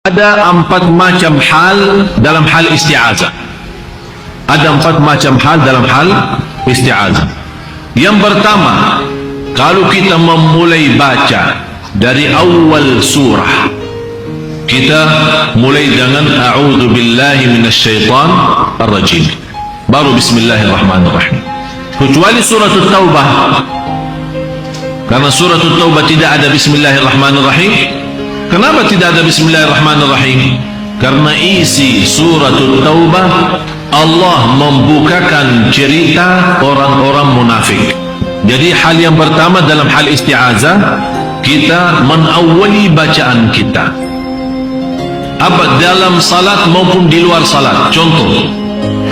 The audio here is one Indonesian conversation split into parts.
Ada 4 macam hal dalam hal isti'azah. Ada 4 macam hal dalam hal isti'azah. Yang pertama, kalau kita memulai baca dari awal surah, kita mulai dengan a'udzu billahi minasyaitan ar-rajim, baru bismillahirrahmanirrahim. Kecuali surah Taubah, karena surah Taubah tidak ada bismillahirrahmanirrahim. Kenapa tidak ada bismillahirrahmanirrahim? Karena isi surah Taubah Allah membukakan cerita orang-orang munafik. Jadi hal yang pertama dalam hal isti'azah, kita menawali bacaan kita, apa dalam salat maupun di luar salat. Contoh,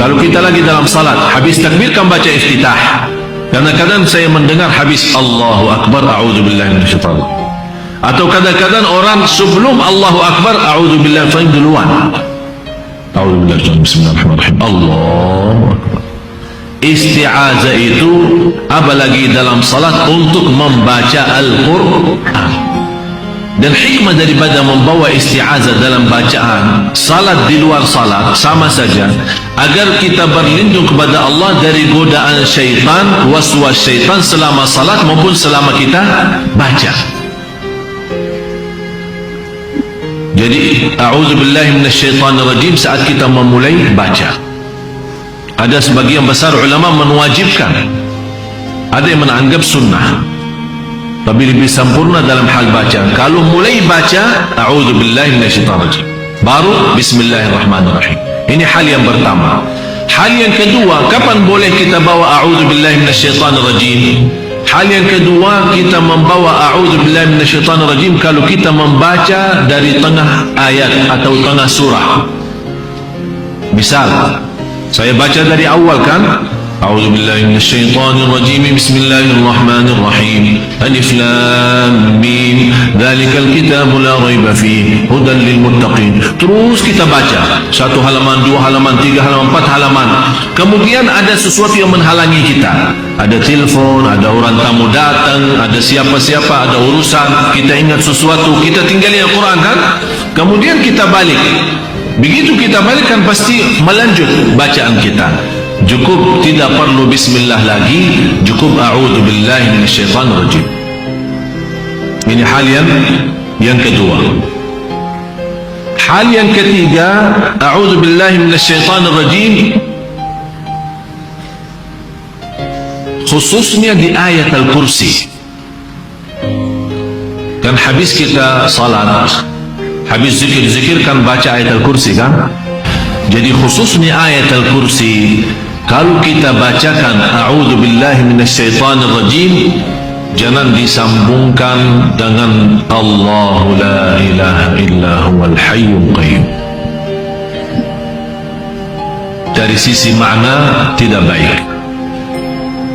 kalau kita lagi dalam salat, habis takbir kan baca iftitah. Kadang-kadang saya mendengar habis Allahu Akbar, a'udzubillahi minasyaitanir. Atau kadang-kadang orang sebelum Allahu Akbar a'udzubillahi minasyaitanir duluan. A'udzubillahi bismillahirrahmanirrahim. Allahu Akbar. Isti'azah itu apalagi dalam salat untuk membaca Al-Quran. Dan hikmah daripada membawa isti'azah dalam bacaan salat di luar salat sama saja, agar kita berlindung kepada Allah dari godaan syaitan, waswas syaitan selama salat maupun selama kita baca. Jadi a'udzubillahi minasyaitanirrajim saat kita memulai baca. Ada sebagian besar ulama menwajibkan, ada yang menganggap sunnah, tapi lebih sempurna dalam hal baca. Kalau mulai baca a'udzubillahi minasyaitanirrajim, baru bismillahirrahmanirrahim. Ini hal yang pertama. Hal yang kedua, kapan boleh kita bawa a'udzubillahi minasyaitanirrajim? Hal yang kedua, kita membawa a'udzubillahi minasyaitanirrajim kalau kita membaca dari tengah ayat atau tengah surah. Misal, saya baca dari awal kan, a'udzubillahi minasyaitanirrajim, bismillahirrahmanirrahim, alif lam mim, dzalikal kitabu la raiba fihi hudan lil muttaqin. Terus kita baca 1 halaman, 2 halaman, 3 halaman, 4 halaman. Kemudian ada sesuatu yang menghalangi kita, ada telepon, ada orang tamu datang, ada siapa-siapa, ada urusan, kita ingat sesuatu, kita tinggalin Al-Quran kan, kemudian kita balik. Begitu kita balik kan pasti melanjut bacaan kita. Cukup tidak perlu bismillah lagi, cukup a'udzubillahi minasyaitanirrajim. Ini hal yang kedua. Hal yang ketiga, a'udzubillahi minasyaitanirrajim khususnya di ayat Al-Kursi. Kan habis kita salat, habis zikir-zikir kan baca ayat Al-Kursi kan. Jadi khususnya ayat Al-Kursi, kalau kita bacakan a'udzubillahi minasyaitanirrajim, jangan disambungkan dengan Allahu la ilaha illa huwal hayyul qayyum. Dari sisi makna tidak baik.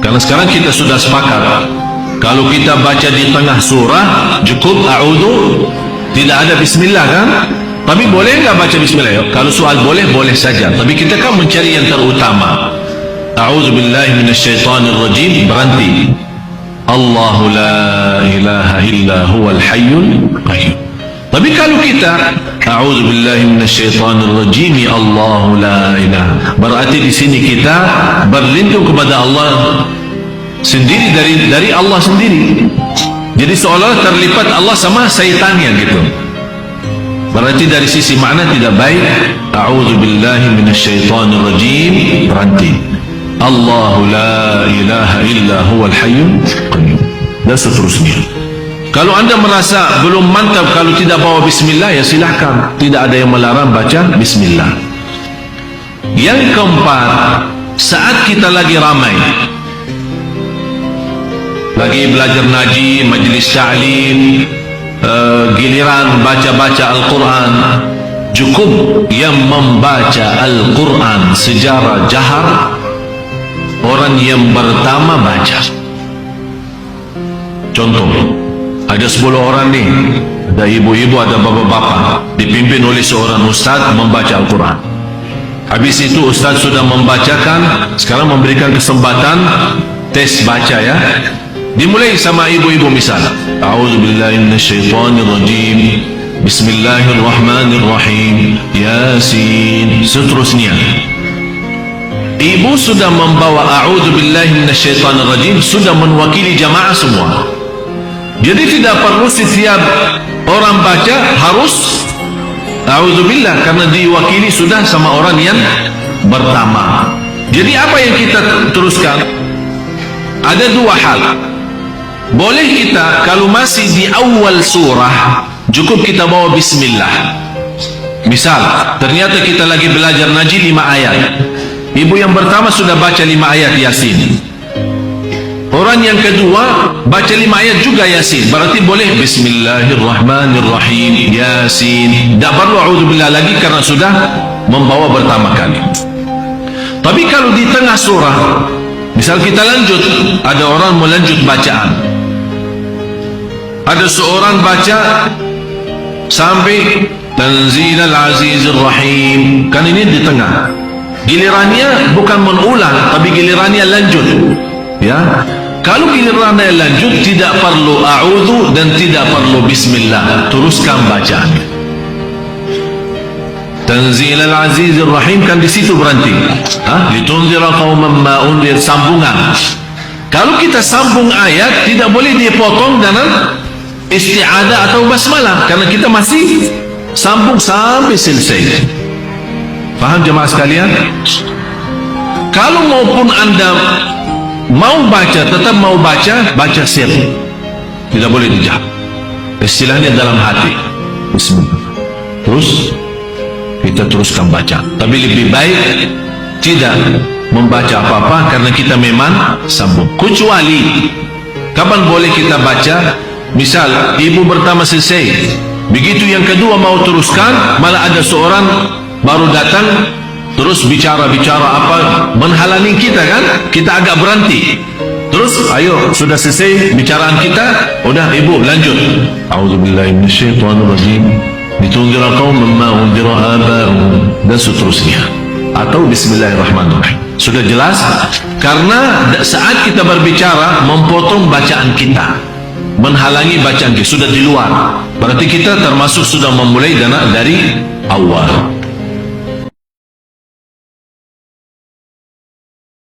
Karena sekarang kita sudah sepakat, kalau kita baca di tengah surah cukup a'udzu, tidak ada bismillah kan. Tapi boleh nggak baca bismillah? Kalau soal boleh, boleh saja, tapi kita kan mencari yang terutama. A'udzubillahi minasyaitanirrajim, berhenti. Allahu la ilaha illa huwal hayyul qayyum. Tapi kalau kita a'udzubillahi minasyaitanirrajim, Allahu la ilaha, berarti di sini kita berlindung kepada Allah sendiri, dari Allah sendiri. Jadi seolah terlipat Allah sama syaitannya gitu. Berarti dari sisi makna tidak baik. A'udzubillahi minasyaitanirrajim, berhenti. Allahu la ilaha illa huwal hayyul qayyum, dan seterusnya. Kalau anda merasa belum mantap kalau tidak bawa bismillah, ya silahkan, tidak ada yang melarang baca bismillah. Yang keempat, saat kita lagi ramai, lagi belajar ngaji, majlis ta'lim, giliran baca-baca Al-Quran, cukup yang membaca Al-Quran secara jahar, orang yang pertama baca. Contoh, ada 10 orang nih, ada ibu-ibu, ada bapak-bapak, dipimpin oleh seorang ustaz membaca Al-Quran. Habis itu ustaz sudah membacakan, sekarang memberikan kesempatan tes baca ya. Dimulai sama ibu-ibu misal, a'udzubillahi minasyaitonirrajim, Bismillahirrahmanirrahim, Yasin, seterusnya. Ibu sudah membawa a'udzubillahi minasyaitonirrajim, sudah mewakili jamaah semua. Jadi tidak perlu setiap orang baca harus a'udzubillah, karena diwakili sudah sama orang yang pertama. Jadi apa yang kita teruskan? Ada dua hal. Boleh kita kalau masih di awal surah, cukup kita bawa bismillah. Misal, ternyata kita lagi belajar Najm 5 ayat. Ibu yang pertama sudah baca 5 ayat Yasin. Orang yang kedua baca 5 ayat juga Yasin. Berarti boleh Bismillahirrahmanirrahim, Yasin. Tak perlu a'udzubillah lagi karena sudah membawa pertama kali. Tapi kalau di tengah surah, misal kita lanjut, ada orang mau lanjut bacaan. Ada seorang baca sampai Tanzilal Azizir Rahim. Kan ini di tengah. Gilirannya bukan mengulang, tapi gilirannya lanjut. Ya, kalau gilirannya lanjut tidak perlu a'udzu dan tidak perlu bismillah, teruskan bacaan. Tanzilal Azizir Rahim kan di situ berhenti. Litunzira qauman ma unzir, sambungan. Kalau kita sambung ayat tidak boleh dipotong dengan isti'adah atau basmalah, karena kita masih sambung sampai selesai. Faham jemaah sekalian? Kalau maupun anda mau baca, tetap mau baca, baca sir, tidak boleh dijawab. Istilahnya dalam hati. Bismillah. Terus kita teruskan baca. Tapi lebih baik tidak membaca apa-apa karena kita memang sambung. Kecuali kapan boleh kita baca? Misal ibu pertama selesai, begitu yang kedua mau teruskan, malah ada seorang baru datang terus bicara-bicara apa, menghalangi kita kan, kita agak berhenti. Terus ayo sudah selesai bicaraan kita, udah ibu lanjut. A'udzubillahi minasyaitonirrajim, litunzira qauman ma unzira aba'uhum, dan seterusnya. Atau bismillahirrahmanirrahim. Sudah jelas? Karena saat kita berbicara memotong bacaan kita, menghalangi bacaan kita, sudah di luar. Berarti kita termasuk sudah memulai dari awal.